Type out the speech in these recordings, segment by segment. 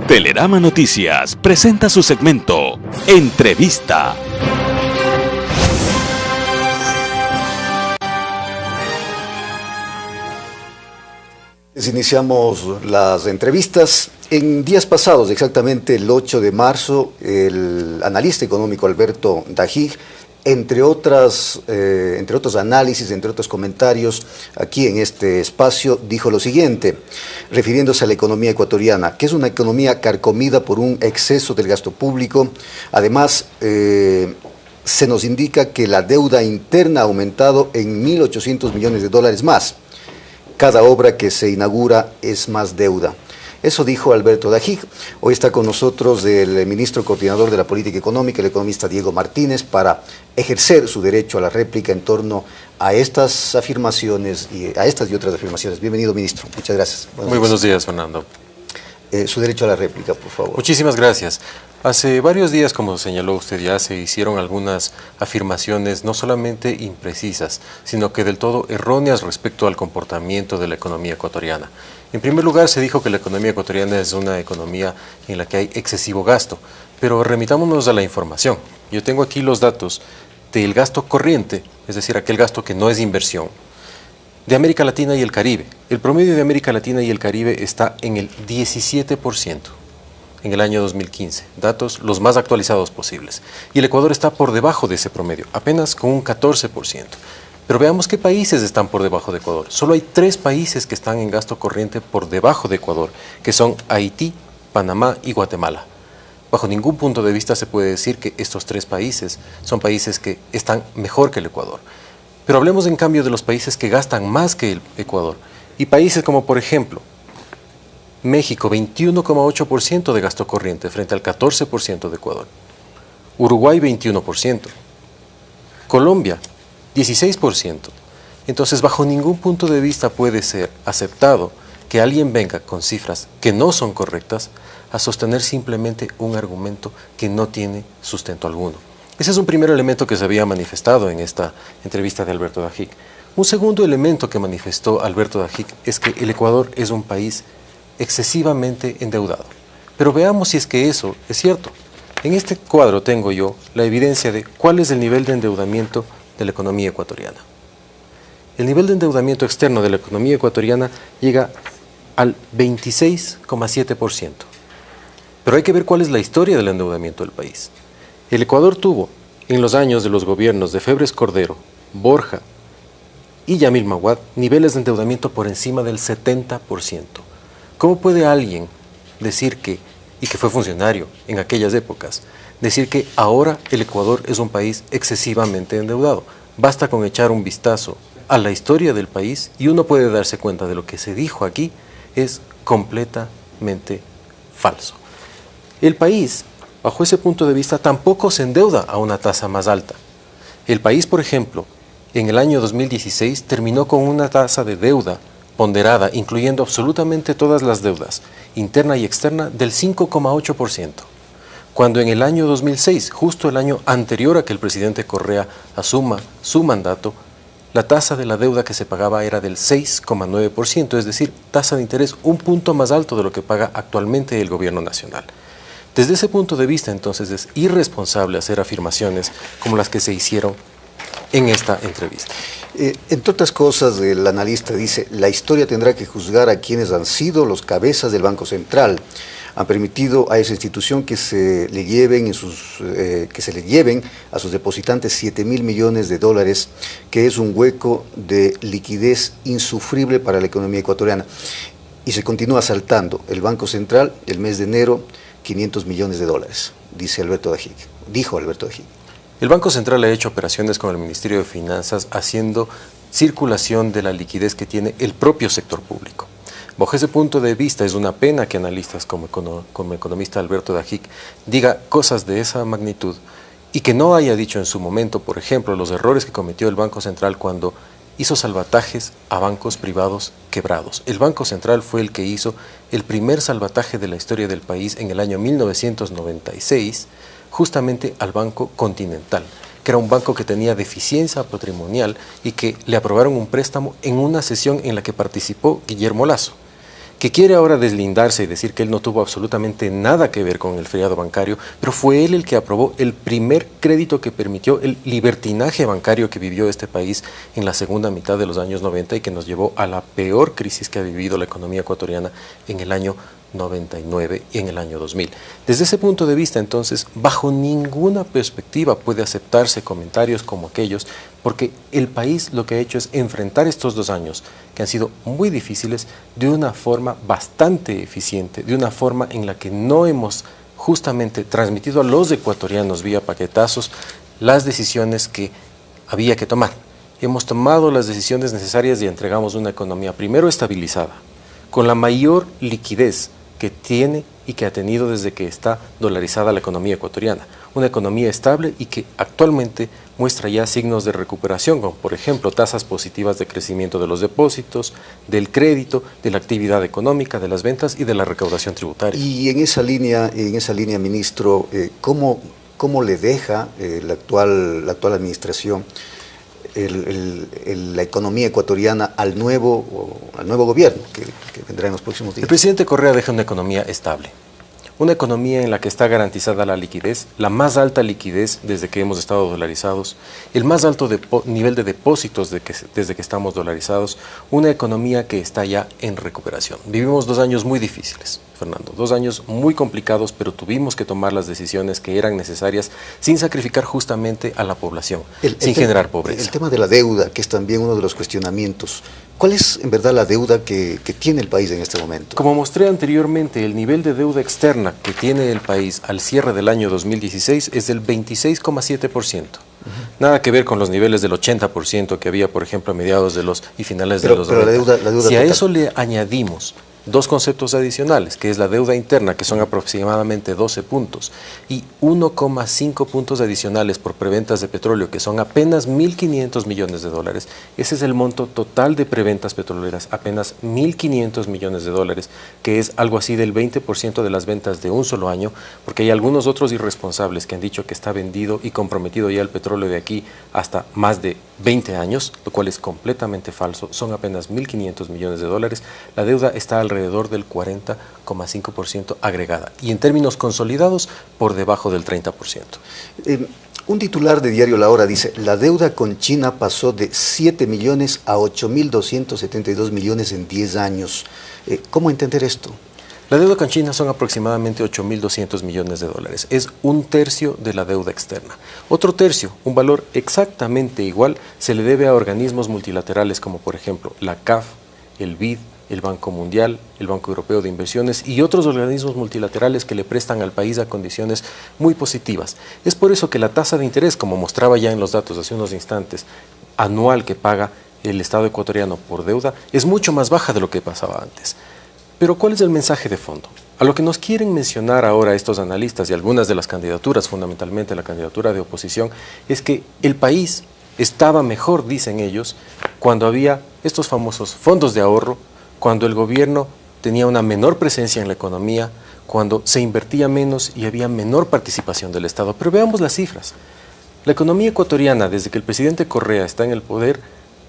Telerama Noticias presenta su segmento Entrevista. Iniciamos las entrevistas. En días pasados, exactamente el 8 de marzo, el analista económico Alberto Dajig, entre otros análisis, entre otros comentarios, aquí en este espacio, dijo lo siguiente, refiriéndose a la economía ecuatoriana, que es una economía carcomida por un exceso del gasto público. Además, se nos indica que la deuda interna ha aumentado en 1.800 millones de dólares más. Cada obra que se inaugura es más deuda. Eso dijo Alberto Dajig. Hoy está con nosotros el ministro coordinador de la política económica, el economista Diego Martínez, para ejercer su derecho a la réplica en torno a estas afirmaciones y a estas y otras afirmaciones. Bienvenido, ministro. Muchas gracias. Muy buenos días, Fernando. Su derecho a la réplica, por favor. Muchísimas gracias. Hace varios días, como señaló usted ya, se hicieron algunas afirmaciones no solamente imprecisas, sino que del todo erróneas respecto al comportamiento de la economía ecuatoriana. En primer lugar, se dijo que la economía ecuatoriana es una economía en la que hay excesivo gasto, pero remitámonos a la información. Yo tengo aquí los datos del gasto corriente, es decir, aquel gasto que no es inversión, de América Latina y el Caribe. El promedio de América Latina y el Caribe está en el 17% en el año 2015, datos los más actualizados posibles. Y el Ecuador está por debajo de ese promedio, apenas con un 14%. Pero veamos qué países están por debajo de Ecuador. Solo hay 3 países que están en gasto corriente por debajo de Ecuador, que son Haití, Panamá y Guatemala. Bajo ningún punto de vista se puede decir que estos 3 países son países que están mejor que el Ecuador. Pero hablemos en cambio de los países que gastan más que el Ecuador. Y países como, por ejemplo, México, 21,8% de gasto corriente frente al 14% de Ecuador. Uruguay, 21%. Colombia, 16%. Entonces, bajo ningún punto de vista puede ser aceptado que alguien venga con cifras que no son correctas a sostener simplemente un argumento que no tiene sustento alguno. Ese es un primer elemento que se había manifestado en esta entrevista de Alberto Dajig. Un segundo elemento que manifestó Alberto Dajig es que el Ecuador es un país excesivamente endeudado. Pero veamos si es que eso es cierto. En este cuadro tengo yo la evidencia de cuál es el nivel de endeudamiento de la economía ecuatoriana. El nivel de endeudamiento externo de la economía ecuatoriana llega al 26,7%. Pero hay que ver cuál es la historia del endeudamiento del país. El Ecuador tuvo, en los años de los gobiernos de Febres Cordero, Borja y Yamil Maguad, niveles de endeudamiento por encima del 70%. ¿Cómo puede alguien decir que, y que fue funcionario en aquellas épocas, decir que ahora el Ecuador es un país excesivamente endeudado? Basta con echar un vistazo a la historia del país y uno puede darse cuenta de lo que se dijo aquí es completamente falso. El país, bajo ese punto de vista, tampoco se endeuda a una tasa más alta. El país, por ejemplo, en el año 2016 terminó con una tasa de deuda ponderada, incluyendo absolutamente todas las deudas, interna y externa, del 5,8%. Cuando en el año 2006, justo el año anterior a que el presidente Correa asuma su mandato, la tasa de la deuda que se pagaba era del 6,9%, es decir, tasa de interés un punto más alto de lo que paga actualmente el gobierno nacional. Desde ese punto de vista, entonces, es irresponsable hacer afirmaciones como las que se hicieron en esta entrevista. Entre otras cosas, el analista dice, la historia tendrá que juzgar a quienes han sido los cabezas del Banco Central. Han permitido a esa institución que se le lleven a sus depositantes 7.000 millones de dólares, que es un hueco de liquidez insufrible para la economía ecuatoriana. Y se continúa asaltando el Banco Central el mes de enero, 500 millones de dólares, dijo Alberto Dajig. El Banco Central ha hecho operaciones con el Ministerio de Finanzas haciendo circulación de la liquidez que tiene el propio sector público. Bajo ese punto de vista, es una pena que analistas como economista Alberto Dajig diga cosas de esa magnitud y que no haya dicho en su momento, por ejemplo, los errores que cometió el Banco Central cuando hizo salvatajes a bancos privados quebrados. El Banco Central fue el que hizo el primer salvataje de la historia del país en el año 1996, justamente al Banco Continental, que era un banco que tenía deficiencia patrimonial y que le aprobaron un préstamo en una sesión en la que participó Guillermo Lasso, que quiere ahora deslindarse y decir que él no tuvo absolutamente nada que ver con el feriado bancario, pero fue él el que aprobó el primer crédito que permitió el libertinaje bancario que vivió este país en la segunda mitad de los años 90 y que nos llevó a la peor crisis que ha vivido la economía ecuatoriana en el año 99 y en el año 2000. Desde ese punto de vista, entonces, bajo ninguna perspectiva puede aceptarse comentarios como aquellos, porque el país lo que ha hecho es enfrentar estos 2 años, que han sido muy difíciles, de una forma bastante eficiente, de una forma en la que no hemos justamente transmitido a los ecuatorianos vía paquetazos las decisiones que había que tomar. Hemos tomado las decisiones necesarias y entregamos una economía primero estabilizada, con la mayor liquidez que tiene y que ha tenido desde que está dolarizada la economía ecuatoriana. Una economía estable y que actualmente muestra ya signos de recuperación, como por ejemplo tasas positivas de crecimiento de los depósitos, del crédito, de la actividad económica, de las ventas y de la recaudación tributaria. Y en esa línea, ministro, ¿cómo le deja la actual administración la economía ecuatoriana al nuevo gobierno que vendrá en los próximos días? El presidente Correa deja una economía estable, una economía en la que está garantizada la liquidez, la más alta liquidez desde que hemos estado dolarizados, el más alto nivel de depósitos desde que estamos dolarizados, una economía que está ya en recuperación. Vivimos 2 años muy difíciles, Fernando, 2 años muy complicados, pero tuvimos que tomar las decisiones que eran necesarias sin sacrificar justamente a la población, sin generar pobreza. El tema de la deuda, que es también uno de los cuestionamientos. ¿Cuál es en verdad la deuda que tiene el país en este momento? Como mostré anteriormente, el nivel de deuda externa que tiene el país al cierre del año 2016 es del 26,7%. Nada que ver con los niveles del 80% que había, por ejemplo, a mediados de los y finales de los 90. Pero la deuda si a total. Eso le añadimos 2 conceptos adicionales, que es la deuda interna, que son aproximadamente 12 puntos, y 1,5 puntos adicionales por preventas de petróleo, que son apenas 1.500 millones de dólares. Ese es el monto total de preventas petroleras, apenas 1.500 millones de dólares, que es algo así del 20% de las ventas de un solo año, porque hay algunos otros irresponsables que han dicho que está vendido y comprometido ya el petróleo de aquí hasta más de 20 años, lo cual es completamente falso. Son apenas 1.500 millones de dólares. La deuda está alrededor del 40,5% agregada y en términos consolidados por debajo del 30%. Un titular de Diario La Hora dice: la deuda con China pasó de 7 millones a 8.272 millones en 10 años. ¿Cómo entender esto? La deuda con China son aproximadamente 8.200 millones de dólares. Es 1/3 de la deuda externa. Otro tercio, un valor exactamente igual, se le debe a organismos multilaterales como por ejemplo la CAF, el BID, el Banco Mundial, el Banco Europeo de Inversiones y otros organismos multilaterales que le prestan al país a condiciones muy positivas. Es por eso que la tasa de interés, como mostraba ya en los datos hace unos instantes, anual que paga el Estado ecuatoriano por deuda, es mucho más baja de lo que pasaba antes. Pero ¿cuál es el mensaje de fondo? A lo que nos quieren mencionar ahora estos analistas y algunas de las candidaturas, fundamentalmente la candidatura de oposición, es que el país estaba mejor, dicen ellos, cuando había estos famosos fondos de ahorro, cuando el gobierno tenía una menor presencia en la economía, cuando se invertía menos y había menor participación del Estado. Pero veamos las cifras. La economía ecuatoriana, desde que el presidente Correa está en el poder,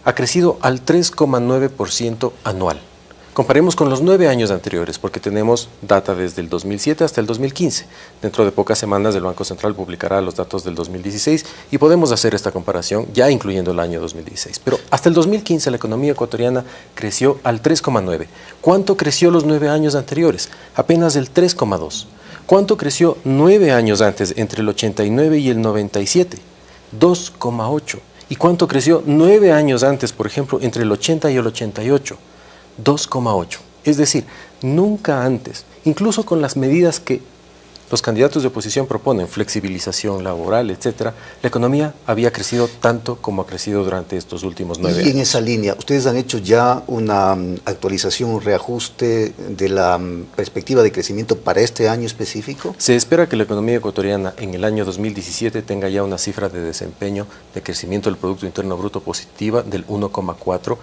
ha crecido al 3,9% anual. Comparemos con los 9 años anteriores, porque tenemos data desde el 2007 hasta el 2015. Dentro de pocas semanas el Banco Central publicará los datos del 2016 y podemos hacer esta comparación ya incluyendo el año 2016. Pero hasta el 2015 la economía ecuatoriana creció al 3,9. ¿Cuánto creció los 9 años anteriores? Apenas el 3,2. ¿Cuánto creció 9 años antes, entre el 89 y el 97? 2,8. ¿Y cuánto creció 9 años antes, por ejemplo, entre el 80 y el 88? 2,8. Es decir, nunca antes, incluso con las medidas que los candidatos de oposición proponen, flexibilización laboral, etcétera, la economía había crecido tanto como ha crecido durante estos últimos 9 años. Y en esa línea, ¿ustedes han hecho ya una actualización, un reajuste de la perspectiva de crecimiento para este año específico? Se espera que la economía ecuatoriana en el año 2017 tenga ya una cifra de desempeño de crecimiento del Producto Interno Bruto positiva del 1,4%.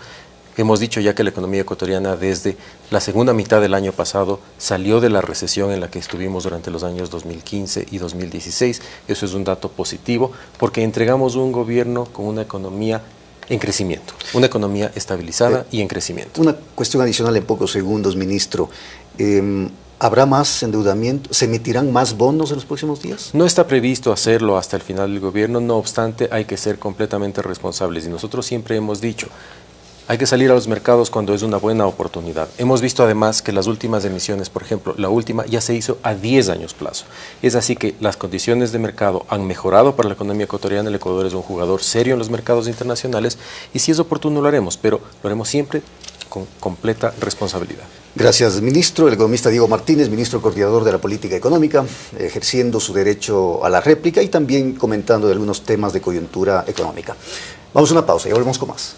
Hemos dicho ya que la economía ecuatoriana desde la segunda mitad del año pasado salió de la recesión en la que estuvimos durante los años 2015 y 2016. Eso es un dato positivo porque entregamos un gobierno con una economía en crecimiento, una economía estabilizada y en crecimiento. Una cuestión adicional en pocos segundos, ministro. ¿Habrá más endeudamiento? ¿Se emitirán más bonos en los próximos días? No está previsto hacerlo hasta el final del gobierno, no obstante hay que ser completamente responsables y nosotros siempre hemos dicho, hay que salir a los mercados cuando es una buena oportunidad. Hemos visto además que las últimas emisiones, por ejemplo, la última ya se hizo a 10 años plazo. Es así que las condiciones de mercado han mejorado para la economía ecuatoriana. El Ecuador es un jugador serio en los mercados internacionales y si es oportuno lo haremos, pero lo haremos siempre con completa responsabilidad. Gracias, ministro. El economista Diego Martínez, ministro coordinador de la política económica, ejerciendo su derecho a la réplica y también comentando de algunos temas de coyuntura económica. Vamos a una pausa y volvemos con más.